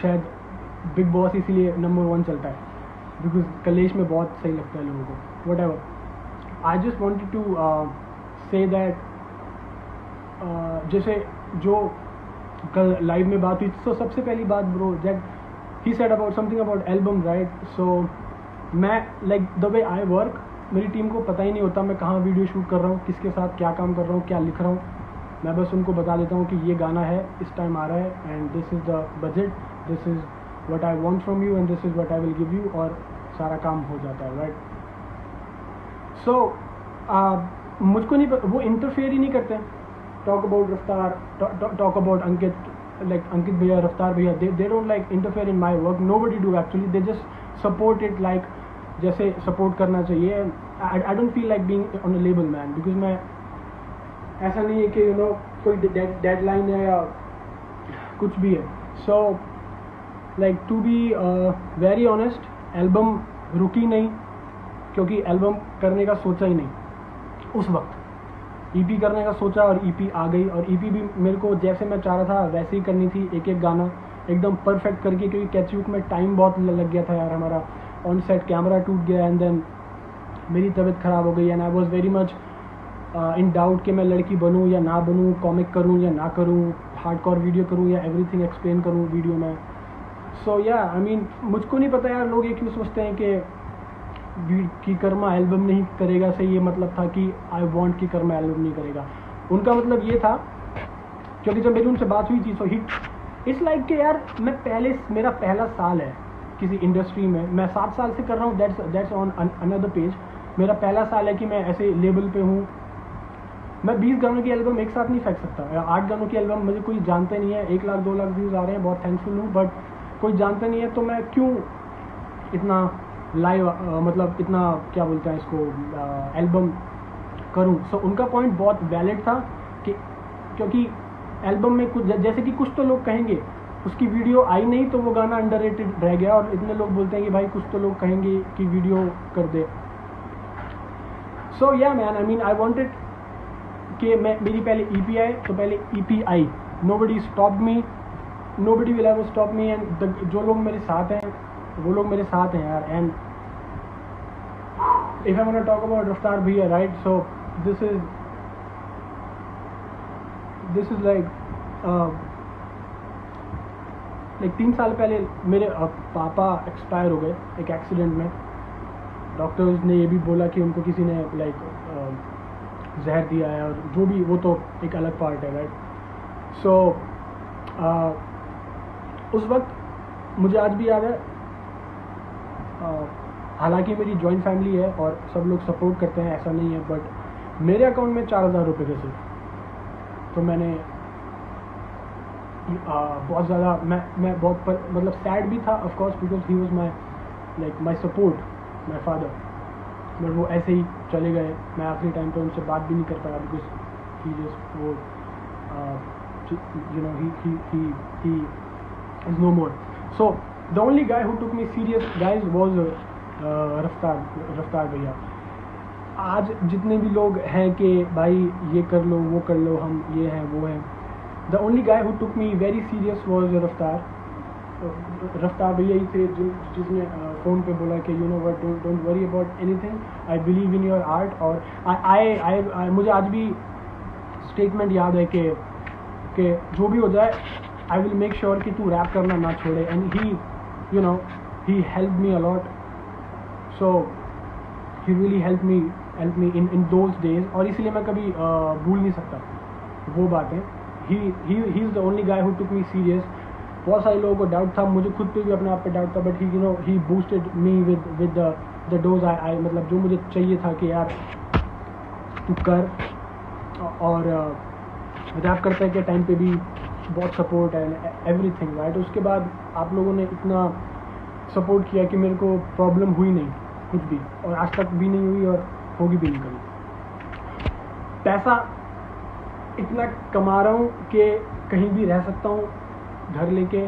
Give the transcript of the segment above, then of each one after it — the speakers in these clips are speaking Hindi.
शायद बिग बॉस इसीलिए नंबर 1 चलता है, बिकॉज कलेश में बहुत सही लगता है लोगों को. Whatever, I just wanted to say that जैसे जो कल लाइव में बात हुई, तो सबसे पहली बात bro, that he said about something about album, right. So मैं like the way I work, मेरी टीम को पता ही नहीं होता मैं कहाँ वीडियो शूट कर रहा हूँ, किसके साथ क्या काम कर रहा हूँ, क्या लिख रहा हूँ. मैं बस उनको बता देता हूँ कि ये गाना है, इस टाइम आ रहा है, and this is the budget, this is what I want from you and this is what I will give you, और सारा काम हो जाता है, राइट. सो मुझको नहीं, वो इंटरफेयर ही नहीं करते. टॉक अबाउट रफ्तार, talk about Ankit, like Ankit bhaiya, Raftar bhaiya, they don't like interfere in my work. Nobody do actually. They just support it like जैसे support करना चाहिए. I don't feel like being on a label, man, because मैं ऐसा नहीं है कि you know कोई deadline है या कुछ भी है. So like to be very honest, album रुकी नहीं, क्योंकि album करने का सोचा ही नहीं उस वक्त. ईपी करने का सोचा और ईपी आ गई, और ईपी भी मेरे को जैसे मैं चाह रहा था वैसे ही करनी थी, एक एक गाना एकदम परफेक्ट करके, क्योंकि कैचयूक में टाइम बहुत लग गया था यार. हमारा ऑन सेट कैमरा टूट गया, एंड देन मेरी तबीयत ख़राब हो गई, and I was very much in doubt कि मैं लड़की बनूं या ना बनूं, कॉमिक करूं या ना करूं, हार्डकोर वीडियो करूं या एवरीथिंग एक्सप्लेन करूं वीडियो में. सो या आई मीन मुझको नहीं पता यार लोग ये क्यों सोचते हैं कि कर्मा एल्बम नहीं करेगा, से ये मतलब था कि आई वांट कि कर्मा एल्बम नहीं करेगा. उनका मतलब ये था, क्योंकि जब मेरी उनसे बात हुई थी सो हिट इट्स लाइक कि यार मेरा पहला साल है किसी इंडस्ट्री में, मैं 7 साल से कर रहा हूँ, दैट्स ऑन अनदर पेज. मेरा पहला साल है कि मैं ऐसे लेवल पे हूँ. मैं 20 गानों की एल्बम एक साथ नहीं फेंक सकता, या 8 गानों की एल्बम, मुझे कोई जानता नहीं है. 1 लाख 2 लाख व्यूज़ आ रहे हैं, बहुत थैंकफुल हूँ, बट कोई जानता नहीं है, तो मैं क्यों इतना लाइव मतलब इतना क्या बोलते हैं इसको एल्बम करूं. सो उनका पॉइंट बहुत वैलिड था कि क्योंकि एल्बम में कुछ जैसे कि कुछ तो लोग कहेंगे उसकी वीडियो आई नहीं तो वो गाना अंडररेटेड रह गया, और इतने लोग बोलते हैं कि भाई कुछ तो लोग कहेंगे कि वीडियो कर दे. सो या man, I mean I wanted कि मेरी पहले ईपी आए, तो पहले EP I. Nobody stop me, nobody will ever stop me, and जो लोग मेरे साथ हैं वो लोग मेरे साथ हैं यार. And if I want to talk about Raftaar भैया, right, so this is like 3 साल पहले मेरे पापा एक्सपायर हो गए एक एक्सीडेंट में. डॉक्टर्स ने ये भी बोला कि उनको किसी ने जहर दिया है, और जो भी, वो तो एक अलग पार्ट है, राइट. सो उस वक्त मुझे आज भी याद है, हालांकि मेरी जॉइंट फैमिली है और सब लोग सपोर्ट करते हैं, ऐसा नहीं है, बट मेरे अकाउंट में 4,000 रुपये थे सिर्फ. तो मैंने बहुत ज़्यादा मैं बहुत मतलब सैड भी था of course, because he was my support, my father. But वो ऐसे ही चले गए. मैं आखिरी टाइम पे उनसे बात भी नहीं कर पाया, बिकॉज ही जस्ट वो you know he is no more. So the only guy who took me serious guys was रफ्तार भैया. आज जितने भी लोग हैं कि भाई ये कर लो वो कर लो, हम ये हैं वो हैं, the only guy who took me very serious was रफ्तार भैया ही थे जिसने फ़ोन पे बोला कि you know what, don't worry about anything, I believe in your art. और I मुझे आज भी स्टेटमेंट याद है कि जो भी हो जाए आई विल मेक श्योर कि तू रैप करना ना छोड़े. And he help me a lot. So he really help me in those days, और इसलिए मैं कभी भूल नहीं सकता वो बातें. He is the only guy who took me serious. बहुत सारे लोगों को डाउट था, मुझे खुद पे भी अपने आप पे डाउट था, but he boosted me with the dose I मतलब जो मुझे चाहिए था कि यार तू कर. और रैप करते के टाइम पे भी बहुत सपोर्ट है, एवरीथिंग, राइट. उसके बाद आप लोगों ने इतना सपोर्ट किया कि मेरे को प्रॉब्लम हुई नहीं कुछ भी, और आज तक भी नहीं हुई और होगी भी नहीं कभी. पैसा इतना कमा रहा हूँ कि कहीं भी रह सकता हूँ घर लेके,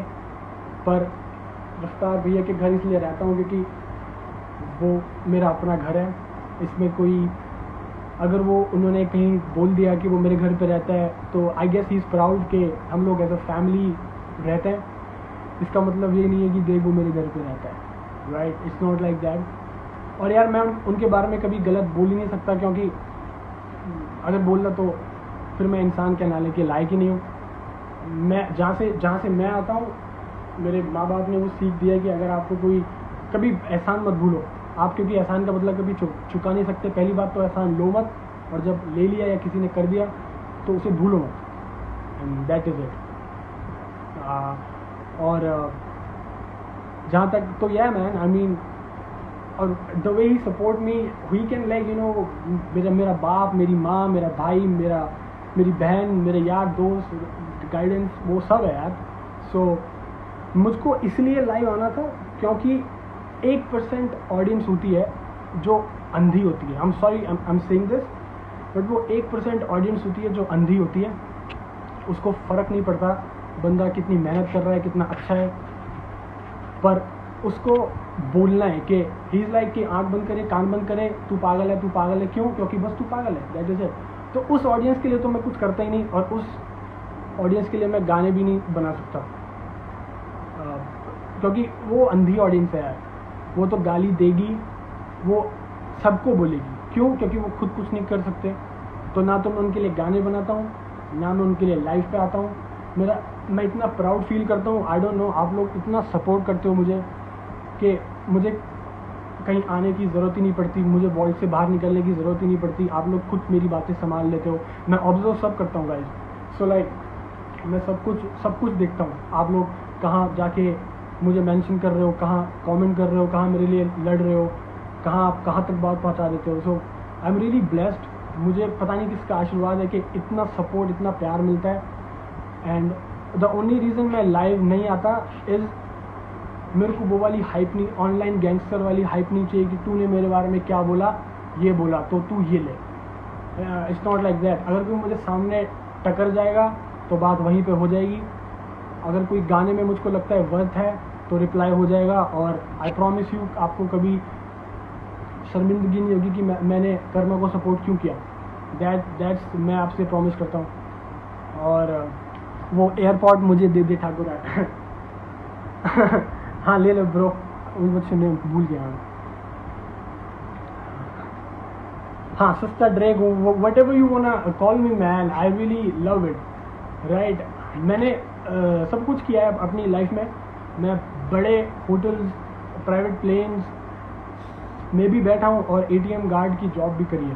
पर रफ्तार भैया के घर इसलिए रहता हूँ क्योंकि वो मेरा अपना घर है. इसमें कोई अगर वो उन्होंने कहीं बोल दिया कि वो मेरे घर पे रहता है, तो I guess he is proud कि हम लोग एज अ फैमिली रहते हैं. इसका मतलब ये नहीं है कि देख वो मेरे घर पे रहता है, right? It's not like that. और यार मैं उनके बारे में कभी गलत बोल ही नहीं सकता, क्योंकि अगर बोलना तो फिर मैं इंसान कहलाने के लायक ही नहीं हूँ। मैं जहाँ से मैं आता हूँ, मेरे माँ बाप ने वो सीख दिया कि अगर आपको कोई कभी एहसान मत भूलो आप, क्योंकि एहसान का बदला कभी चुका नहीं सकते। पहली बात तो एहसान लो मत, और जब ले लिया या किसी ने कर दिया तो उसे भूलो मत, एंड दैट इज़ इट। और जहाँ तक तो यह मैन, आई मीन, और the way he support me, he can like you know, मेरा बाप, मेरी माँ, मेरा भाई, मेरी बहन, मेरे यार दोस्त, गाइडेंस, वो सब है यार। सो मुझको इसलिए लाइव आना था क्योंकि 1% ऑडियंस होती है जो अंधी होती है। I am sorry, I am saying this, but वो 1% ऑडियंस होती है जो अंधी होती है। उसको फ़र्क नहीं पड़ता बंदा कितनी मेहनत कर रहा है, कितना अच्छा है, पर उसको बोलना है कि ही इज़ लाइक कि आँख बंद करे, कान बंद करे, तू पागल है। क्यों? क्योंकि बस तू पागल है, दैट इज़ इट। तो उस ऑडियंस के लिए तो मैं कुछ करता ही नहीं, और उस ऑडियंस के लिए मैं गाने भी नहीं बना सकता, क्योंकि वो अंधी ऑडियंस है यार। वो तो गाली देगी, वो सबको बोलेगी। क्यों? क्योंकि वो खुद कुछ नहीं कर सकते। तो ना तो मैं उनके लिए गाने बनाता हूँ, ना मैं उनके लिए लाइव पे आता हूँ। मैं इतना प्राउड फील करता हूँ, आई डोंट नो, आप लोग इतना सपोर्ट करते हो मुझे कि मुझे कहीं आने की ज़रूरत ही नहीं पड़ती, मुझे वॉइस से बाहर निकलने की ज़रूरत ही नहीं पड़ती। आप लोग खुद मेरी बातें संभाल लेते हो। मैं ऑब्जर्व सब करता हूँ गाइस, सो लाइक मैं सब कुछ देखता हूँ। आप लोग कहाँ जाके मुझे मेंशन कर रहे हो, कहाँ कमेंट कर रहे हो, कहाँ मेरे लिए लड़ रहे हो, आप कहाँ तक बात पहुँचा देते हो। सो आई एम रियली ब्लेस्ड। मुझे पता नहीं किसका आशीर्वाद है कि इतना सपोर्ट, इतना प्यार मिलता है। एंड द ओनली रीज़न मैं लाइव नहीं आता इज़, मेरे को वो वाली हाइप नहीं, ऑनलाइन गैंगस्टर वाली हाइप नहीं चाहिए कि तूने मेरे बारे में क्या बोला, ये बोला तो तू ये ले। It's not like that. अगर कोई मुझे सामने टकर जाएगा तो बात वहीं पे हो जाएगी। अगर कोई गाने में मुझको लगता है वर्थ है तो रिप्लाई हो जाएगा, और आई प्रॉमिस यू आपको कभी शर्मिंदगी नहीं होगी कि मैंने कर्मा को सपोर्ट क्यों किया। दैट्स मैं आपसे प्रॉमिस करता हूँ। और वो एयरपॉड मुझे दे दे ठाकुर। हाँ ले लो ब्रो, मुझसे नहीं भूल गया। हाँ सस्ता drag, what ever you वांना call me man, I really love it, right. मैंने सब कुछ किया है अपनी लाइफ में। मैं बड़े होटल्स, प्राइवेट प्लेन्स में भी बैठा हूँ, और ATM गार्ड की जॉब भी करी है।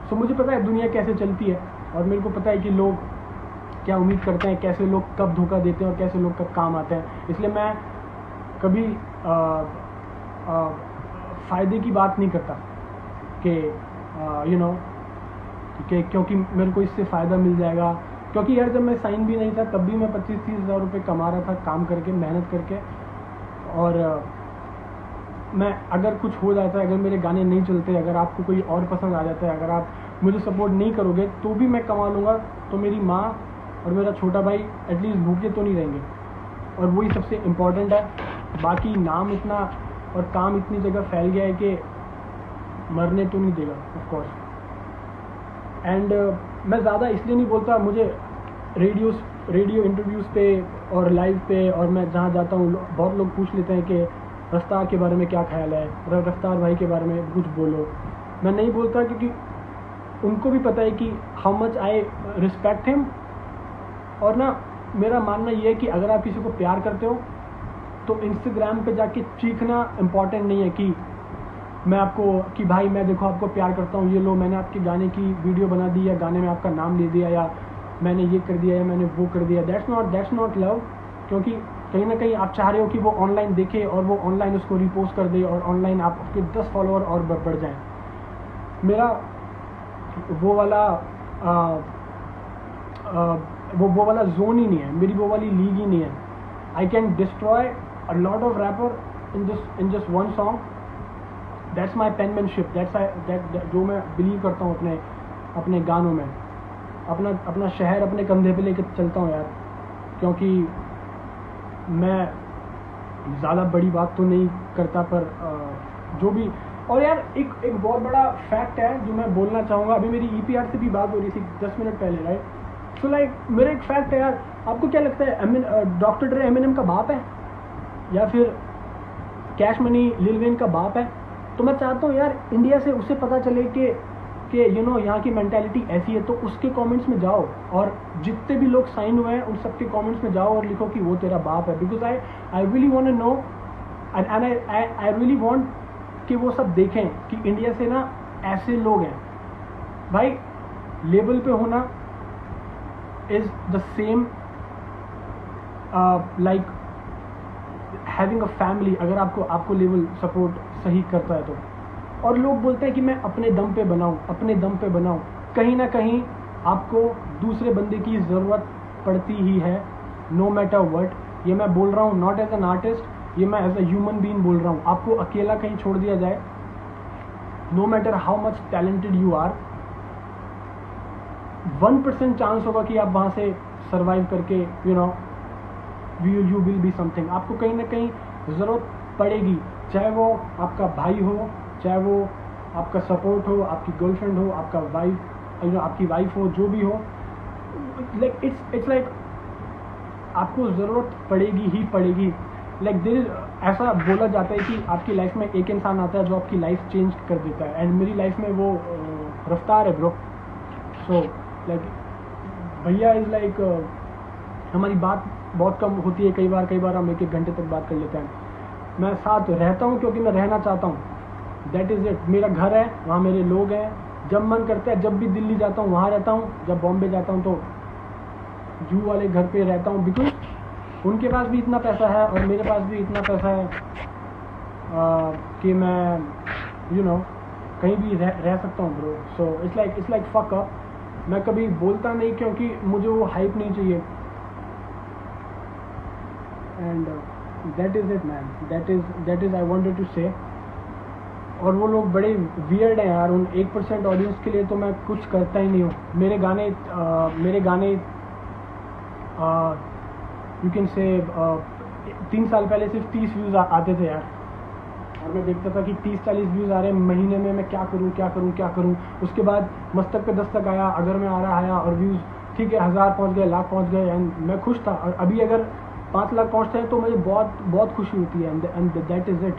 सो मुझे पता है दुनिया कैसे चलती है, और मेरे को पता है कि लोग क्या उम्मीद करते हैं, कैसे लोग कब धोखा देते हैं और कैसे लोग कब काम आते हैं। इसलिए मैं कभी फ़ायदे की बात नहीं करता कि यू नो कि क्योंकि मेरे को इससे फ़ायदा मिल जाएगा। क्योंकि यार जब मैं साइन भी नहीं था तब भी मैं 25-30 हज़ार रुपये कमा रहा था, काम करके, मेहनत करके। और मैं अगर कुछ हो जाता है, अगर मेरे गाने नहीं चलते, अगर आपको कोई और पसंद आ जाता है, अगर आप मुझे सपोर्ट नहीं करोगे तो भी मैं कमा लूँगा, तो मेरी माँ और मेरा छोटा भाई एटलीस्ट भूखे तो नहीं रहेंगे, और वही सबसे इम्पॉर्टेंट है। बाकी नाम इतना और काम इतनी जगह फैल गया है कि मरने तो नहीं देगा ऑफ कोर्स। एंड मैं ज़्यादा इसलिए नहीं बोलता, मुझे रेडियो इंटरव्यूज़ पे और लाइव पे, और मैं जहाँ जाता हूँ बहुत लोग पूछ लेते हैं कि रफ्तार के बारे में क्या ख्याल है, रफ्तार भाई के बारे में कुछ बोलो। मैं नहीं बोलता क्योंकि उनको भी पता है कि how much I respect him. और ना मेरा मानना ये है कि अगर आप किसी को प्यार करते हो तो इंस्टाग्राम पे जाके चीखना इम्पॉर्टेंट नहीं है कि मैं आपको, कि भाई मैं देखो आपको प्यार करता हूँ, ये लो मैंने आपके गाने की वीडियो बना दी, या गाने में आपका नाम ले दिया, या मैंने ये कर दिया, या मैंने वो कर दिया। That's not love. क्योंकि कहीं ना कहीं आप चाह रहे हो कि वो ऑनलाइन देखे और वो ऑनलाइन उसको रिपोस्ट कर दे, और ऑनलाइन आपके 10 फॉलोअर और बढ़ जाएँ। मेरा वो वाला जोन ही नहीं है, मेरी वो वाली लीग ही नहीं है। I can destroy a lot of rapper in just one song. That's my penmanship, जो मैं बिलीव करता हूँ अपने गानों में। अपना शहर अपने कंधे पे लेकर चलता हूँ यार, क्योंकि मैं ज़्यादा बड़ी बात तो नहीं करता, पर जो भी। और यार एक बहुत बड़ा फैक्ट है जो मैं बोलना चाहूँगा। अभी मेरी EPR से भी बात हो रही थी 10 मिनट पहले, राइट। सो लाइक मेरा एक फैक्ट है यार, आपको क्या लगता है डॉक्टर ड्रे एमिनेम का बाप है? या फिर कैश मनी लिल वेन का बाप है, तो मैं चाहता हूँ यार इंडिया से उसे पता चले कि यू नो यहाँ की मेंटालिटी ऐसी है, तो उसके कमेंट्स में जाओ और जितने भी लोग साइन हुए हैं उन सबके कमेंट्स में जाओ और लिखो कि वो तेरा बाप है, because I really want to know and I really want कि वो सब देखें कि इंडिया से ना ऐसे लोग हैं भाई। लेवल पे होना is the same like having a family, अगर आपको लेवल सपोर्ट सही करता है तो। और लोग बोलते हैं कि मैं अपने दम पे बनाऊं, अपने दम पे बनाऊं, कहीं ना कहीं आपको दूसरे बंदे की ज़रूरत पड़ती ही है, नो मैटर व्हाट। ये मैं बोल रहा हूँ नॉट एज एन आर्टिस्ट, ये मैं एज अ ह्यूमन बीइंग बोल रहा हूँ। आपको अकेला कहीं छोड़ दिया जाए, no matter how much talented you are, 1% chance होगा कि आप वहाँ से सर्वाइव करके you know you will be something. आपको कहीं ना कहीं ज़रूरत पड़ेगी, चाहे वो आपका भाई हो, चाहे वो आपका सपोर्ट हो, आपकी गर्लफ्रेंड हो, आपका वाइफ यू नो आपकी वाइफ हो, जो भी हो, लाइक इट्स लाइक आपको ज़रूरत पड़ेगी ही पड़ेगी। लाइक दिल ऐसा बोला जाता है कि आपकी लाइफ में एक इंसान आता है जो आपकी लाइफ चेंज कर देता है, एंड मेरी लाइफ में वो रफ्तार है ब्रो। सो लाइक भैया इज़ लाइक हमारी बात बहुत कम होती है, कई बार हम 1-1 घंटे तक बात कर लेते हैं। मैं साथ रहता हूँ क्योंकि मैं रहना चाहता हूँ, दैट इज़ इट। मेरा घर है, वहाँ मेरे लोग हैं, जब मन करता है जब भी दिल्ली जाता हूँ वहाँ रहता हूँ, जब बॉम्बे जाता हूँ तो जू वाले घर पे रहता हूँ, बिकॉज उनके पास भी इतना पैसा है और मेरे पास भी इतना पैसा है कि मैं यू नो कहीं भी रह सकता हूँ bro. So it's like fuck up. मैं कभी बोलता नहीं क्योंकि मुझे वो हाइप नहीं चाहिए, and that is it man, that is I wanted to say. और वो लोग बड़े वियर्ड हैं यार, उन 1% ऑडियंस के लिए तो मैं कुछ करता ही नहीं हूँ। मेरे गाने यू कैन से 3 साल पहले सिर्फ 30 व्यूज़ आते थे यार, और मैं देखता था कि 30-40 व्यूज़ आ रहे हैं महीने में, मैं क्या करूँ। उसके बाद मस्तक पे दस्तक आया, अगर मैं आया और व्यूज़ ठीक है 1000 पहुँच गए, लाख पहुँच गए, एंड मैं खुश था। और अभी अगर 5 लाख पहुँचते हैं तो मुझे बहुत खुशी होती है, and that is it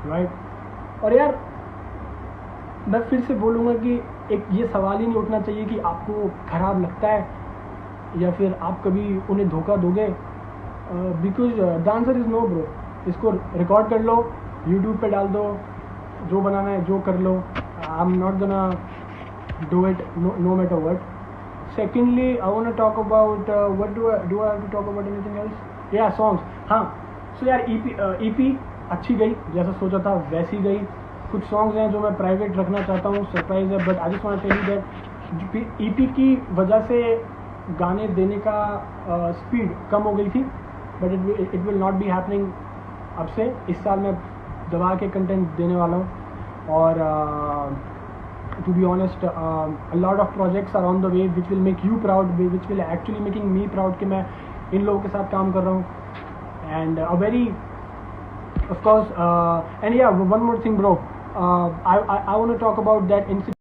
right. और यार मैं फिर से बोलूँगा कि एक ये सवाल ही नहीं उठना चाहिए कि आपको ख़राब लगता है या फिर आप कभी उन्हें धोखा दोगे, because the answer is no bro. इसको रिकॉर्ड कर लो, यूट्यूब पे डाल दो, जो बनाना है जो कर लो। I am not gonna do it no matter what. Secondly I want to talk about what do I have to talk about anything else. या सॉन्ग्स, हाँ। सो यार ईपी अच्छी गई, जैसा सोचा था वैसी गई। कुछ सॉन्ग्स हैं जो मैं प्राइवेट रखना चाहता हूँ, सरप्राइज है, but I just want to tell you that EP की वजह से गाने देने का स्पीड कम हो गई थी, but it will not be happening अब से। इस साल मैं दबा के कंटेंट देने वाला हूँ, और to be honest a lot of projects are on the way which will make you proud, which will actually making me proud कि मैं इन लोगों के साथ काम कर रहा हूँ। And a very of course and yeah, one more thing bro, I want to talk about that incident